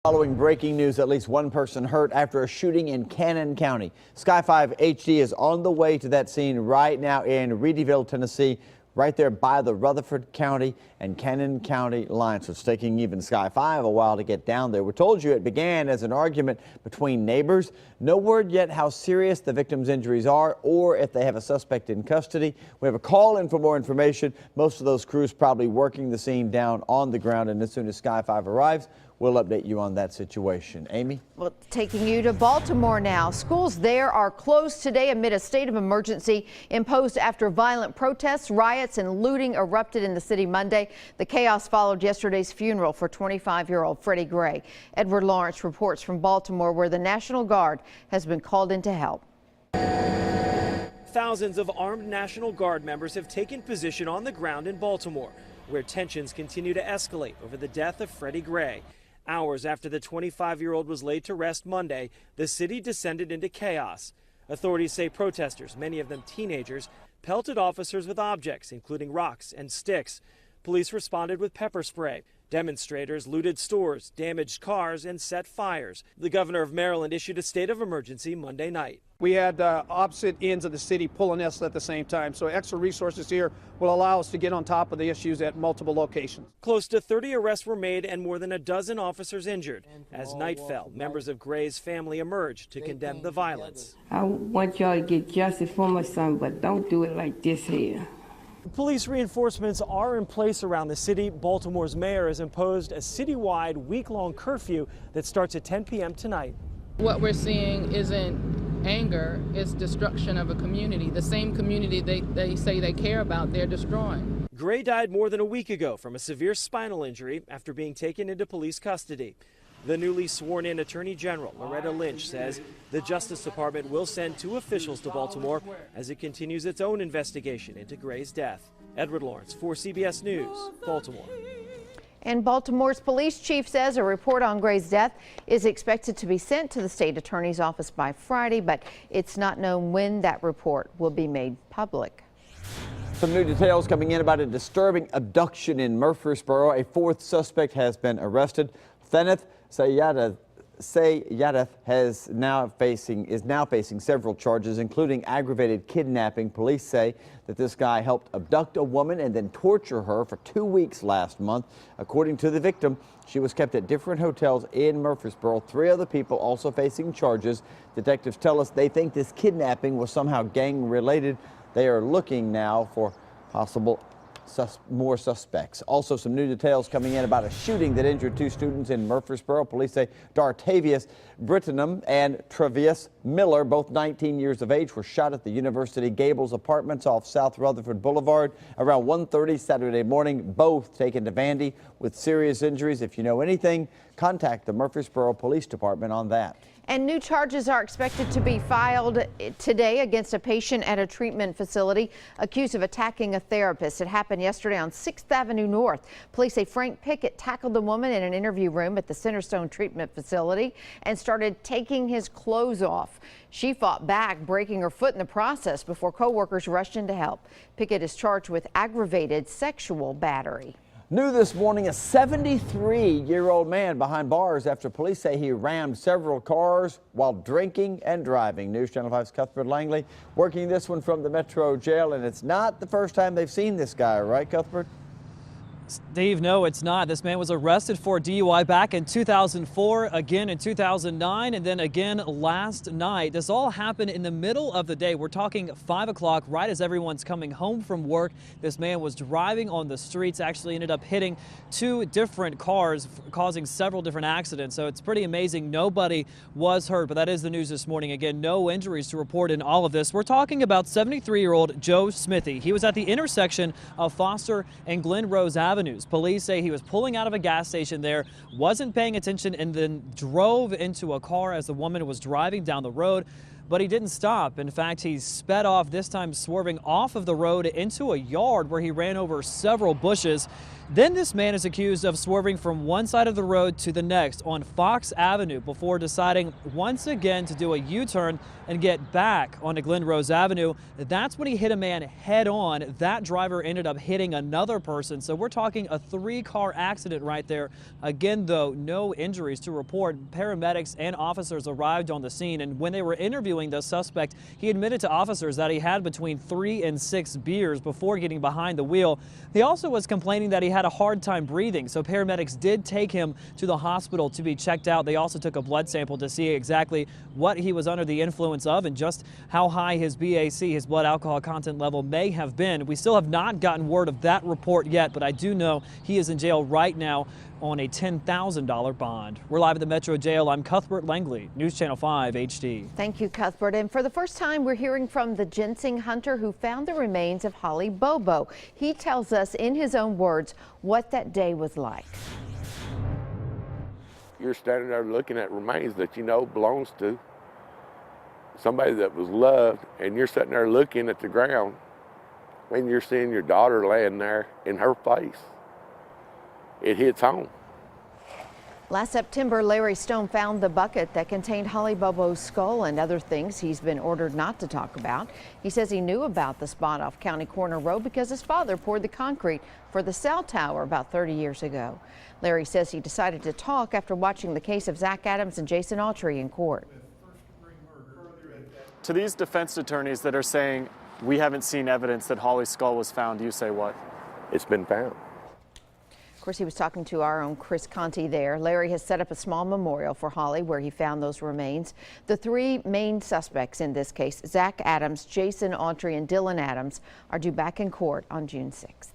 Following breaking news, at least one person hurt after a shooting in Cannon County. Sky 5 HD is on the way to that scene right now in Reedyville, Tennessee, right there by the Rutherford County and Cannon County line. So it's taking even Sky 5 a while to get down there. We told you it began as an argument between neighbors. No word yet how serious the victim's injuries are or if they have a suspect in custody. We have a call in for more information. Most of those crews probably working the scene down on the ground, and as soon as Sky 5 arrives, we'll update you on that situation. Amy? Well, taking you to Baltimore now. Schools there are closed today amid a state of emergency imposed after violent protests, riots, and looting erupted in the city Monday. The chaos followed yesterday's funeral for 25-year-old Freddie Gray. Edward Lawrence reports from Baltimore, where the National Guard has been called in to help. Thousands of armed National Guard members have taken position on the ground in Baltimore, where tensions continue to escalate over the death of Freddie Gray. Hours after the 25-year-old was laid to rest Monday, the city descended into chaos. Authorities say protesters, many of them teenagers, pelted officers with objects, including rocks and sticks. Police responded with pepper spray. Demonstrators looted stores, damaged cars, and set fires. The governor of Maryland issued a state of emergency Monday night. We had opposite ends of the city pulling us at the same time, so extra resources here will allow us to get on top of the issues at multiple locations. Close to 30 arrests were made and more than a dozen officers injured. As night fell, members of Gray's family emerged to condemn the violence. I want y'all to get justice for my son, but don't do it like this here. Police reinforcements are in place around the city. Baltimore's mayor has imposed a citywide week-long curfew that starts at 10 p.m. tonight. What we're seeing isn't anger, it's destruction of a community. The same community they say they care about, they're destroying. Gray died more than a week ago from a severe spinal injury after being taken into police custody. The newly sworn-in Attorney General, Loretta Lynch, says the Justice Department will send 2 officials to Baltimore as it continues its own investigation into Gray's death. Edward Lawrence for CBS News, Baltimore. And Baltimore's police chief says a report on Gray's death is expected to be sent to the state attorney's office by Friday, but it's not known when that report will be made public. Some new details coming in about a disturbing abduction in Murfreesboro. A 4th suspect has been arrested. Thenneth Sayadath is now facing several charges, including aggravated kidnapping. Police say that this guy helped abduct a woman and then torture her for 2 weeks last month. According to the victim, she was kept at different hotels in Murfreesboro. 3 other people also facing charges. Detectives tell us they think this kidnapping was somehow gang related. They are looking now for possible more suspects. Also, some new details coming in about a shooting that injured 2 students in Murfreesboro. Police say Dartavius Brittenham and Travius Miller, both 19 years of age, were shot at the University Gables apartments off South Rutherford Boulevard around 1:30 Saturday morning. Both taken to Vandy with serious injuries. If you know anything, contact the Murfreesboro Police Department on that. And new charges are expected to be filed today against a patient at a treatment facility accused of attacking a therapist. It happened yesterday on 6th Avenue North. Police say Frank Pickett tackled the woman in an interview room at the Centerstone treatment facility and started taking his clothes off. She fought back, breaking her foot in the process before co-workers rushed in to help. Pickett is charged with aggravated sexual battery. New this morning, a 73-year-old man behind bars after police say he rammed several cars while drinking and driving. News Channel 5's Cuthbert Langley working this one from the Metro Jail, and it's not the first time they've seen this guy, right, Cuthbert? Steve, no, it's not. This man was arrested for DUI back in 2004, again in 2009, and then again last night. This all happened in the middle of the day. We're talking 5 o'clock, right as everyone's coming home from work. This man was driving on the streets, actually ended up hitting 2 different cars, causing several different accidents. So it's pretty amazing. Nobody was hurt, but that is the news this morning. Again, no injuries to report in all of this. We're talking about 73-year-old Joe Smithy. He was at the intersection of Foster and Glen Rose Avenue. Police say he was pulling out of a gas station there, wasn't paying attention, and then drove into a car as the woman was driving down the road. but he didn't stop. In fact, he sped off, this time swerving off of the road into a yard where he ran over several bushes. Then this man is accused of swerving from one side of the road to the next on Fox Avenue before deciding once again to do a U-turn and get back onto Glen Rose Avenue. That's when he hit a man head on. That driver ended up hitting another person. So we're talking a 3-car accident right there. Again, though, no injuries to report. Paramedics and officers arrived on the scene, and when they were interviewing the suspect, he admitted to officers that he had between 3 and 6 beers before getting behind the wheel. He also was complaining that he had a hard time breathing, so paramedics did take him to the hospital to be checked out. They also took a blood sample to see exactly what he was under the influence of and just how high his BAC, his blood alcohol content level, may have been. We still have not gotten word of that report yet, but I do know he is in jail right now on a $10,000 bond. We're live at the Metro Jail. I'm Cuthbert Langley, News Channel 5 HD. Thank you, Cuthbert. And for the first time, we're hearing from the ginseng hunter who found the remains of Holly Bobo. He tells us in his own words what that day was like. You're standing there looking at remains that you know belongs to somebody that was loved, and you're sitting there looking at the ground when you're seeing your daughter laying there in her face. It hits home. Last September, Larry Stone found the bucket that contained Holly Bobo's skull and other things he's been ordered not to talk about. He says he knew about the spot off County Corner Road because his father poured the concrete for the cell tower about 30 years ago. Larry says he decided to talk after watching the case of Zach Adams and Jason Autry in court. To these defense attorneys that are saying we haven't seen evidence that Holly's skull was found, you say what? It's been found. Of course, he was talking to our own Chris Conti there. Larry has set up a small memorial for Holly where he found those remains. The 3 main suspects in this case, Zach Adams, Jason Autry, and Dylan Adams, are due back in court on June 6th.